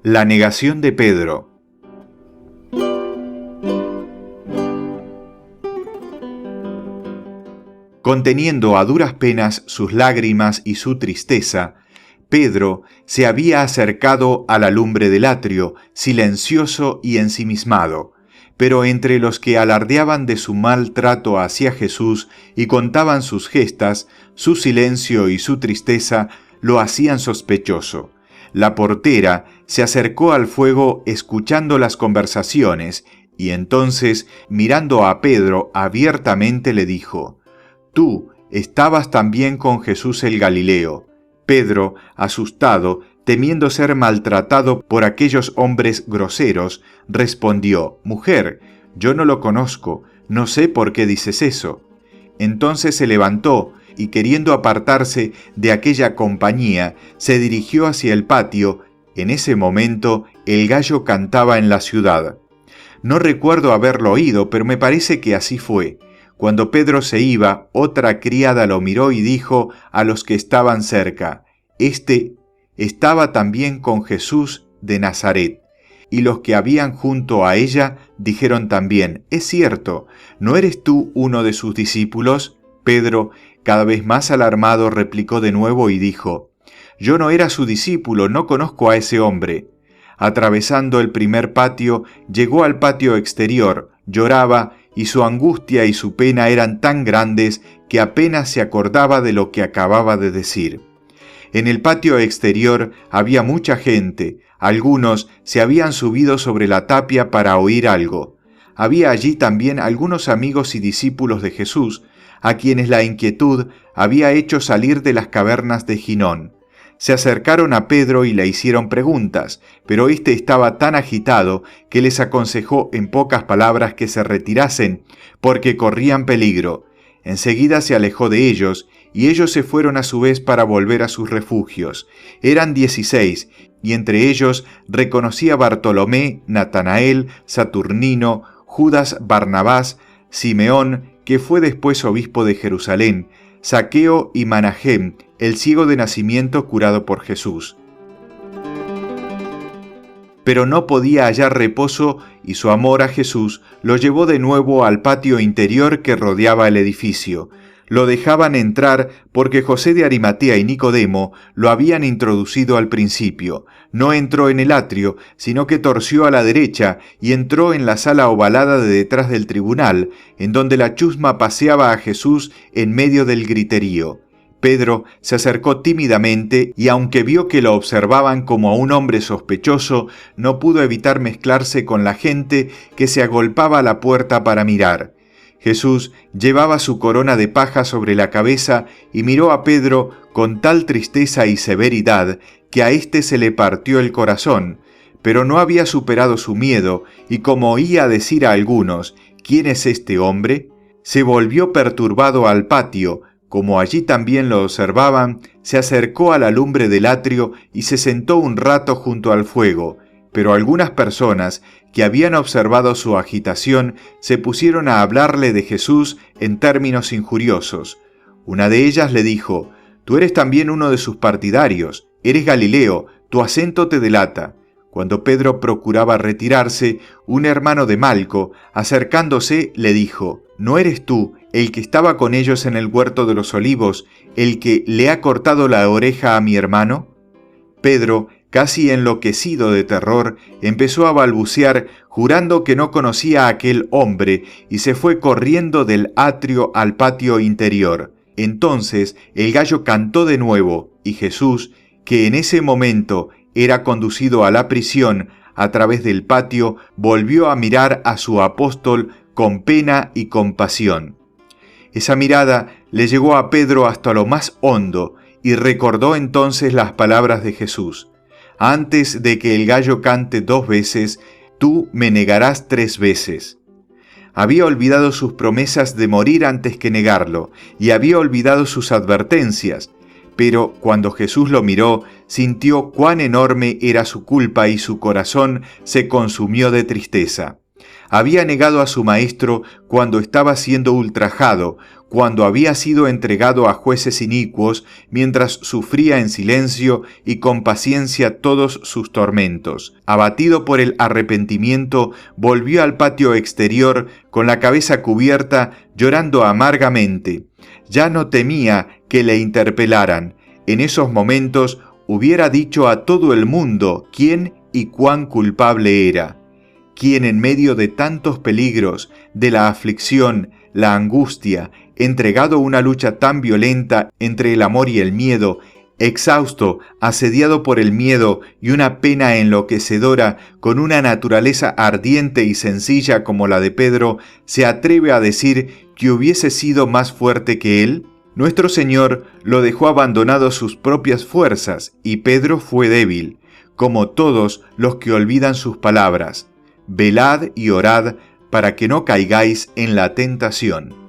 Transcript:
La negación de Pedro. Conteniendo a duras penas sus lágrimas y su tristeza, Pedro se había acercado a la lumbre del atrio, silencioso y ensimismado. Pero entre los que alardeaban de su mal trato hacia Jesús y contaban sus gestas, su silencio y su tristeza lo hacían sospechoso. La portera se acercó al fuego escuchando las conversaciones y entonces, mirando a Pedro abiertamente, le dijo: «Tú estabas también con Jesús el Galileo». Pedro, asustado, temiendo ser maltratado por aquellos hombres groseros, respondió: «Mujer, yo no lo conozco, no sé por qué dices eso». Entonces se levantó y, queriendo apartarse de aquella compañía, se dirigió hacia el patio. En ese momento el gallo cantaba en la ciudad. No recuerdo haberlo oído, pero me parece que así fue. Cuando Pedro se iba, otra criada lo miró y dijo a los que estaban cerca: «Este estaba también con Jesús de Nazaret». Y los que habían junto a ella dijeron también: «Es cierto, ¿no eres tú uno de sus discípulos?». Pedro, cada vez más alarmado, replicó de nuevo y dijo: «Yo no era su discípulo, no conozco a ese hombre». Atravesando el primer patio, llegó al patio exterior, lloraba, y su angustia y su pena eran tan grandes que apenas se acordaba de lo que acababa de decir. En el patio exterior había mucha gente. Algunos se habían subido sobre la tapia para oír algo. Había allí también algunos amigos y discípulos de Jesús, a quienes la inquietud había hecho salir de las cavernas de Ginón. Se acercaron a Pedro y le hicieron preguntas, pero éste estaba tan agitado que les aconsejó en pocas palabras que se retirasen, porque corrían peligro. Enseguida se alejó de ellos, y ellos se fueron a su vez para volver a sus refugios. Eran 16, y entre ellos reconocí a Bartolomé, Natanael, Saturnino, Judas Barnabás, Simeón, que fue después obispo de Jerusalén, Zaqueo y Manahem, el ciego de nacimiento curado por Jesús. Pero no podía hallar reposo y su amor a Jesús lo llevó de nuevo al patio interior que rodeaba el edificio. Lo dejaban entrar porque José de Arimatea y Nicodemo lo habían introducido al principio. No entró en el atrio, sino que torció a la derecha y entró en la sala ovalada de detrás del tribunal, en donde la chusma paseaba a Jesús en medio del griterío. Pedro se acercó tímidamente y, aunque vio que lo observaban como a un hombre sospechoso, no pudo evitar mezclarse con la gente que se agolpaba a la puerta para mirar. Jesús llevaba su corona de paja sobre la cabeza y miró a Pedro con tal tristeza y severidad que a éste se le partió el corazón, pero no había superado su miedo y, como oía decir a algunos: «¿Quién es este hombre?», se volvió perturbado al patio. Como allí también lo observaban, se acercó a la lumbre del atrio y se sentó un rato junto al fuego. Pero algunas personas que habían observado su agitación se pusieron a hablarle de Jesús en términos injuriosos. Una de ellas le dijo: «Tú eres también uno de sus partidarios, eres Galileo, tu acento te delata». Cuando Pedro procuraba retirarse, un hermano de Malco, acercándose, le dijo: «¿No eres tú el que estaba con ellos en el huerto de los olivos, el que le ha cortado la oreja a mi hermano?». Pedro, casi enloquecido de terror, empezó a balbucear, jurando que no conocía a aquel hombre, y se fue corriendo del atrio al patio interior. Entonces el gallo cantó de nuevo, y Jesús, que en ese momento era conducido a la prisión a través del patio, volvió a mirar a su apóstol con pena y compasión. Esa mirada le llegó a Pedro hasta lo más hondo, y recordó entonces las palabras de Jesús: «Antes de que el gallo cante 2 veces, tú me negarás 3 veces». Había olvidado sus promesas de morir antes que negarlo, y había olvidado sus advertencias. Pero cuando Jesús lo miró, sintió cuán enorme era su culpa y su corazón se consumió de tristeza. Había negado a su maestro cuando estaba siendo ultrajado, cuando había sido entregado a jueces inicuos, mientras sufría en silencio y con paciencia todos sus tormentos. Abatido por el arrepentimiento, volvió al patio exterior con la cabeza cubierta, llorando amargamente. Ya no temía que le interpelaran. En esos momentos hubiera dicho a todo el mundo quién y cuán culpable era. Quien en medio de tantos peligros, de la aflicción, la angustia, entregado a una lucha tan violenta entre el amor y el miedo, exhausto, asediado por el miedo y una pena enloquecedora, con una naturaleza ardiente y sencilla como la de Pedro, se atreve a decir que hubiese sido más fuerte que él? Nuestro Señor lo dejó abandonado a sus propias fuerzas, y Pedro fue débil, como todos los que olvidan sus palabras. Velad y orad para que no caigáis en la tentación.